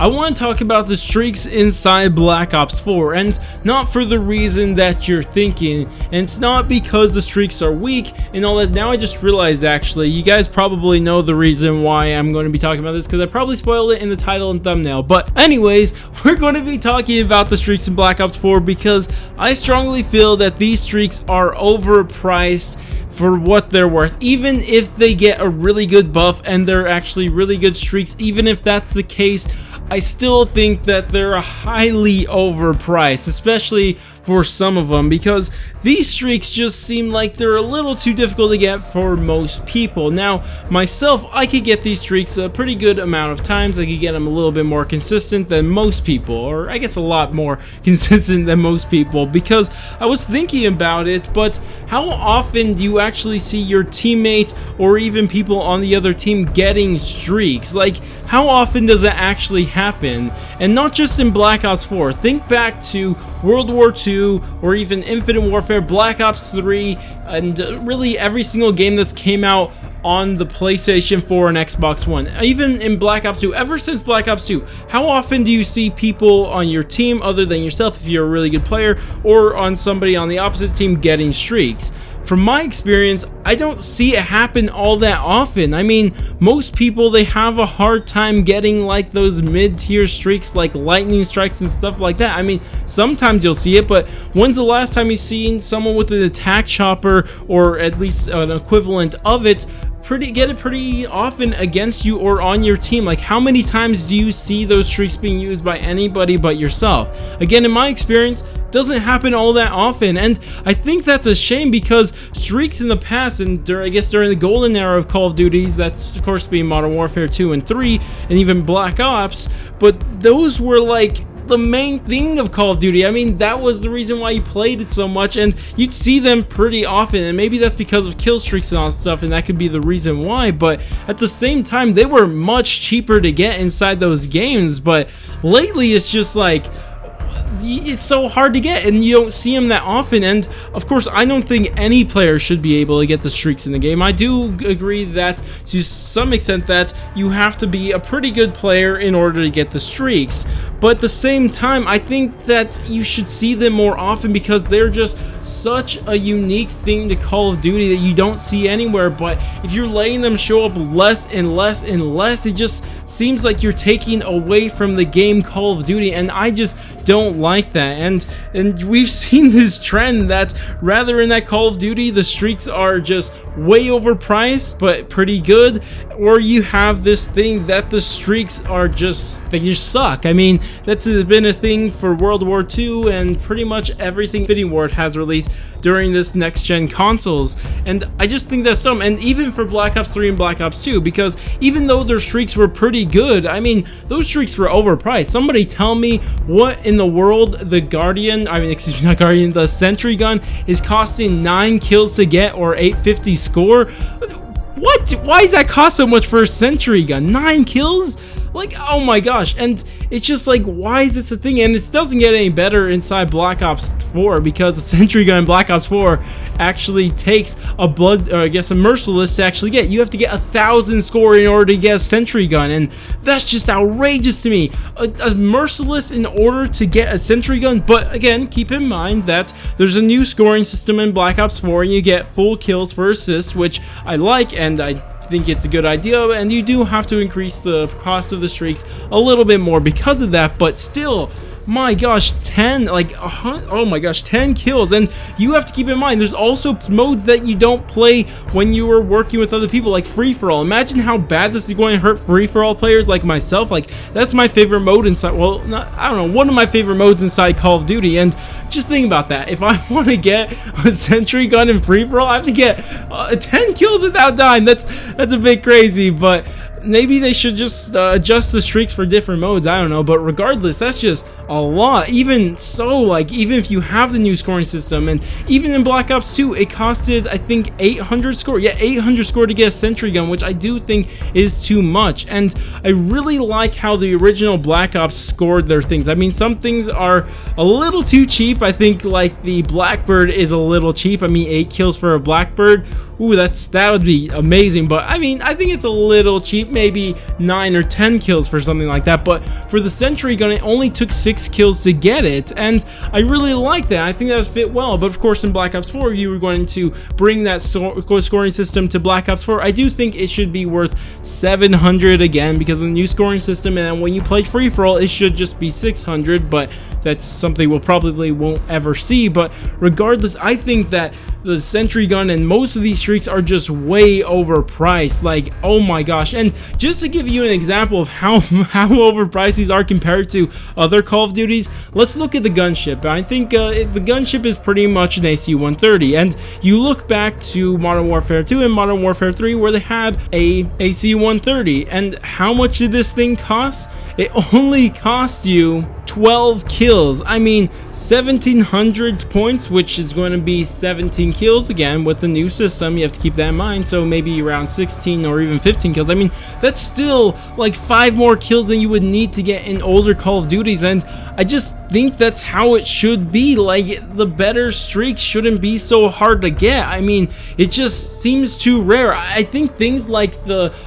I want to talk about the streaks inside Black Ops 4, and not for the reason that you're thinking, and it's not because the streaks are weak and all that. Now I just realized, actually, you guys probably know the reason why I'm going to be talking about this, because I probably spoiled it in the title and thumbnail. But anyways, we're going to be talking about the streaks in Black Ops 4 because I strongly feel that these streaks are overpriced for what they're worth. Even if they get a really good buff and they're actually really good streaks, even if that's the case, I still think that they're highly overpriced, especially for some of them, because these streaks just seem like they're a little too difficult to get for most people. Now, myself, I could get these streaks a pretty good amount of times. I could get them a little bit more consistent than most people, or I guess a lot more consistent than most people, because I was thinking about it, but how often do you actually see your teammates or even people on the other team getting streaks? Like, how often does that actually happen? And not just in Black Ops 4. Think back to World War II, or even Infinite Warfare, Black Ops 3, and really every single game that's came out on the PlayStation 4 and Xbox One. Even in Black Ops 2, ever since Black Ops 2, how often do you see people on your team, other than yourself if you're a really good player, or on somebody on the opposite team, getting streaks? From my experience, I don't see it happen all that often. I mean, most people, they have a hard time getting like those mid-tier streaks, like lightning strikes and stuff like that. I mean, sometimes you'll see it, but when's the last time you've seen someone with an attack chopper, or at least an equivalent of it, get it pretty often against you or on your team? Like, how many times do you see those streaks being used by anybody but yourself? Again, in my experience, doesn't happen all that often, and I think that's a shame, because streaks in the past, and I guess during the golden era of Call of Duties, that's of course being Modern Warfare 2 and 3 and even Black Ops, but those were like the main thing of Call of Duty. I mean, that was the reason why you played it so much, and you'd see them pretty often, and maybe that's because of kill streaks and all that stuff, and that could be the reason why. But at the same time, they were much cheaper to get inside those games. But lately, it's just like, it's so hard to get, and you don't see them that often. And of course, I don't think any player should be able to get the streaks in the game. I do agree that to some extent that you have to be a pretty good player in order to get the streaks, but at the same time, I think that you should see them more often, because they're just such a unique thing to Call of Duty that you don't see anywhere. But if you're letting them show up less and less and less, it just seems like you're taking away from the game Call of Duty, and I just don't like that. And we've seen this trend that rather in that Call of Duty, the streaks are just way overpriced but pretty good, or you have this thing that the streaks are just, they just suck. I mean, that's been a thing for World War II and pretty much everything Infinity Ward has released during this next gen consoles, and I just think that's dumb. And even for Black Ops 3 and Black Ops 2, because even though their streaks were pretty good, I mean, those streaks were overpriced. Somebody tell me what in the world the Guardian, excuse me, not Guardian, the Sentry gun is costing 9 kills to get, or 850 score. What? Why does that cost so much for a Sentry gun? 9 kills? Like, oh my gosh. And it's just like, why is this a thing? And it doesn't get any better inside Black Ops 4, because the Sentry gun in Black Ops 4 actually takes a a Merciless to actually get. You have to get 1,000 score in order to get a Sentry gun, and that's just outrageous to me. A Merciless in order to get a Sentry gun. But again, keep in mind that there's a new scoring system in Black Ops 4, and you get full kills for assists, which I like, and I think it's a good idea, and you do have to increase the cost of the streaks a little bit more because of that. But still, my gosh, 10, like, oh my gosh, 10 kills. And you have to keep in mind, there's also modes that you don't play when you are working with other people, like free-for-all. Imagine how bad this is going to hurt free-for-all players like myself. Like, that's my favorite mode inside, well, I don't know, one of my favorite modes inside Call of Duty. And just think about that. If I want to get a Sentry gun in free-for-all, I have to get 10 kills without dying. That's a bit crazy, but maybe they should just adjust the streaks for different modes. I don't know, but regardless, that's just a lot. Even so, like, even if you have the new scoring system, and even in Black Ops 2, it costed, I think, 800 score. Yeah, 800 score to get a Sentry gun, which I do think is too much. And I really like how the original Black Ops scored their things. I mean, some things are a little too cheap. I think, like, the Blackbird is a little cheap. I mean, 8 kills for a Blackbird. Ooh, that would be amazing. But I mean, I think it's a little cheap. maybe 9 or 10 kills for something like that, but for the sentry gun it only took 6 kills to get it, and I really like that. I think that would fit well. But of course in Black Ops 4 you were going to bring that scoring system to Black Ops 4. I do think it should be worth 700 again because of the new scoring system, and when you play free-for-all it should just be 600, but that's something we'll probably won't ever see. But regardless, I think that the sentry gun and most of these streaks are just way overpriced. Like, oh my gosh. And just to give you an example of how overpriced these are compared to other Call of Duties, let's look at the gunship. I think the gunship is pretty much an AC-130, and you look back to Modern Warfare 2 and Modern Warfare 3 where they had a AC-130, and how much did this thing cost? It only cost you 12 kills. I mean, 1700 points, which is going to be 17 kills again with the new system. You have to keep that in mind, so maybe around 16 or even 15 kills. I mean, that's still like 5 more kills than you would need to get in older Call of Duties, and I just think that's how it should be. Like, the better streaks shouldn't be so hard to get. I mean, it just seems too rare. I think things like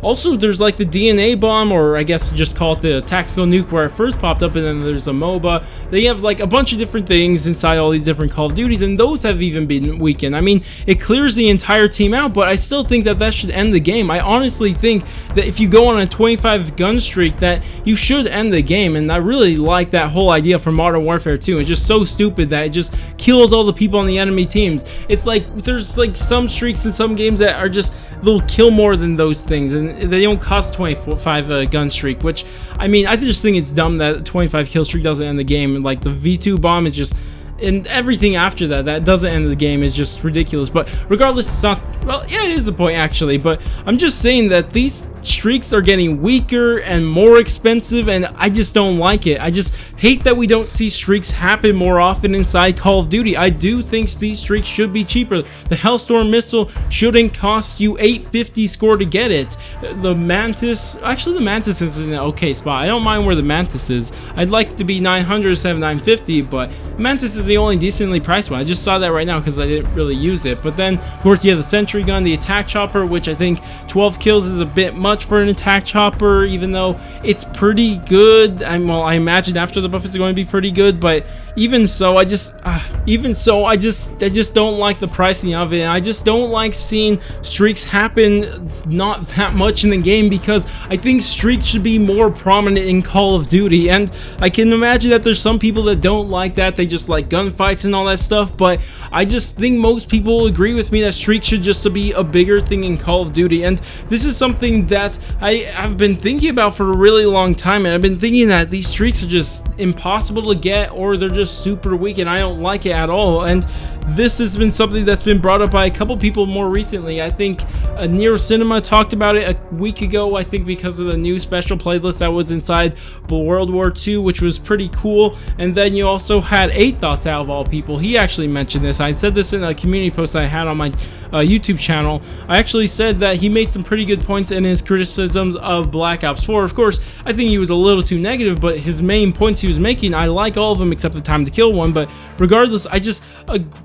also there's like the DNA bomb, or I guess just call it the tactical nuke where it first popped up, and then there's a MOBA. They have like a bunch of different things inside all these different Call of Duties, and those have even been weakened. I mean, it clears the entire team out, but I still think that that should end the game. I honestly think that if you go on a 25 gun streak that you should end the game, and I really like that whole idea from Modern Warfare 2. It's just so stupid that it just kills all the people on the enemy teams. It's like there's like some streaks in some games that are just, they'll kill more than those things, and they don't cost 25 gun streak, which, I mean, I just think it's dumb that 25 kill streak doesn't end the game. Like the V2 bomb is just, and everything after that doesn't end the game is just ridiculous. But regardless, it's not, well, yeah, it is a point actually, but I'm just saying that these streaks are getting weaker and more expensive, and I just don't like it. I just hate that we don't see streaks happen more often inside Call of Duty. I do think these streaks should be cheaper. The Hellstorm missile shouldn't cost you 850 score to get it. The Mantis, actually the Mantis is in an okay spot. I don't mind where the Mantis is. I'd like to be 900 instead of 950, but Mantis is the only decently priced one. I just saw that right now because I didn't really use it. But then of course you have the sentry gun, the attack chopper, which I think 12 kills is a bit much for an attack chopper, even though it's pretty good. Well, I imagine after the buff it's going to be pretty good, but even so, I just don't like the pricing of it, and I just don't like seeing streaks happen not that much in the game, because I think streaks should be more prominent in Call of Duty. And I can imagine that there's some people that don't like that, they just like gunfights and all that stuff, but I just think most people will agree with me that streaks should just be a bigger thing in Call of Duty. And this is something that I have been thinking about for a really long time, and I've been thinking that these streaks are just impossible to get, or they're just super weak, and I don't like it at all. And this has been something that's been brought up by a couple people more recently. I think Nero Cinema talked about it a week ago, I think because of the new special playlist that was inside World War II, which was pretty cool. And then you also had 8 Thoughts out of all people. He actually mentioned this. I said this in a community post I had on my YouTube channel. I actually said that he made some pretty good points in his criticisms of Black Ops 4. Of course, I think he was a little too negative, but his main points he was making, I like all of them except the time to kill one. But regardless, I just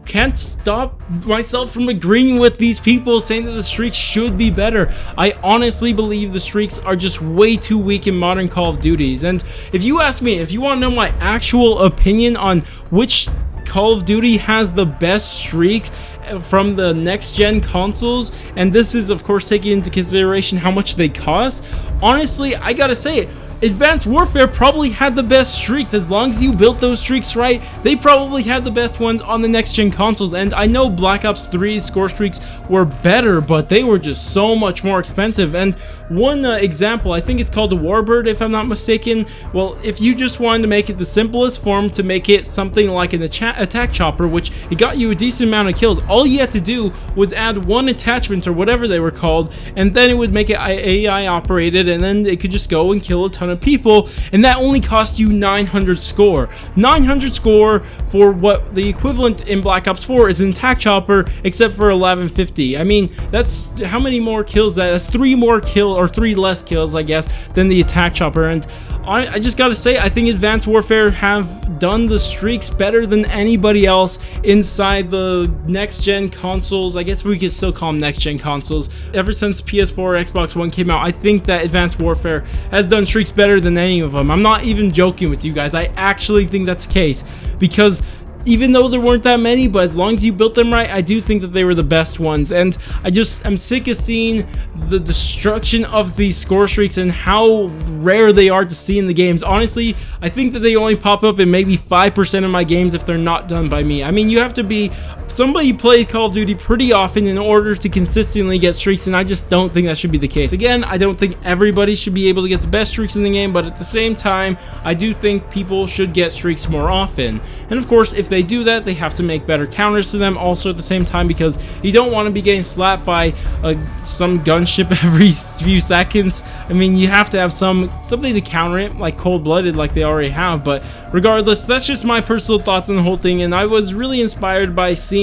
can't stop myself from agreeing with these people saying that the streaks should be better. I honestly believe the streaks are just way too weak in modern Call of Duties. And if you ask me, if you want to know my actual opinion on which Call of Duty has the best streaks from the next gen consoles, and this is of course taking into consideration how much they cost, honestly, I gotta say it, Advanced Warfare probably had the best streaks. As long as you built those streaks right, they probably had the best ones on the next gen consoles. And I know Black Ops 3's score streaks were better, but they were just so much more expensive. And one example, I think it's called the Warbird if I'm not mistaken. Well, if you just wanted to make it the simplest form, to make it something like an attack chopper, which it got you a decent amount of kills, all you had to do was add one attachment or whatever they were called, and then it would make it AI operated, and then it could just go and kill a ton ton of people, and that only cost you 900 score. 900 score for what the equivalent in Black Ops 4 is in Attack Chopper, except for 1150. I mean, that's how many more kills that's 3 more kills, or 3 less kills, I guess, than the Attack Chopper. And I just gotta say, I think Advanced Warfare have done the streaks better than anybody else inside the next-gen consoles. I guess we could still call them next-gen consoles. Ever since PS4 or Xbox One came out, I think that Advanced Warfare has done streaks better than any of them. I'm not even joking with you guys. I actually think that's the case, because even though there weren't that many, but as long as you built them right, I do think that they were the best ones. And I'm sick of seeing the destruction of these score streaks and how rare they are to see in the games. Honestly, I think that they only pop up in maybe 5% of my games if they're not done by me. I mean, you have to be somebody who plays Call of Duty pretty often in order to consistently get streaks, and I just don't think that should be the case. Again, I don't think everybody should be able to get the best streaks in the game, but at the same time, I do think people should get streaks more often. And of course, if they do that, they have to make better counters to them also at the same time, because you don't want to be getting slapped by some gunship every few seconds. I mean, you have to have something to counter it, like cold-blooded, like they already have. But regardless, that's just my personal thoughts on the whole thing, and I was really inspired by seeing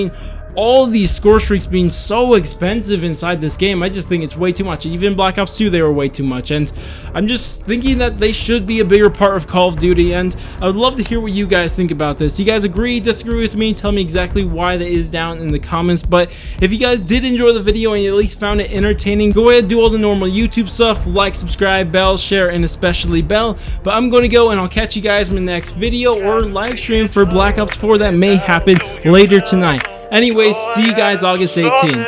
all these score streaks being so expensive inside this game. I just think it's way too much. Even Black Ops 2, they were way too much, and I'm just thinking that they should be a bigger part of Call of Duty. And I would love to hear what you guys think about this. You guys agree, disagree with me? Tell me exactly why that is down in the comments. But if you guys did enjoy the video and you at least found it entertaining, go ahead and do all the normal YouTube stuff, like, subscribe, bell, share, and especially bell. But I'm going to go, and I'll catch you guys in the next video or live stream for Black Ops 4 that may happen later tonight. Anyways, see you guys August 18th.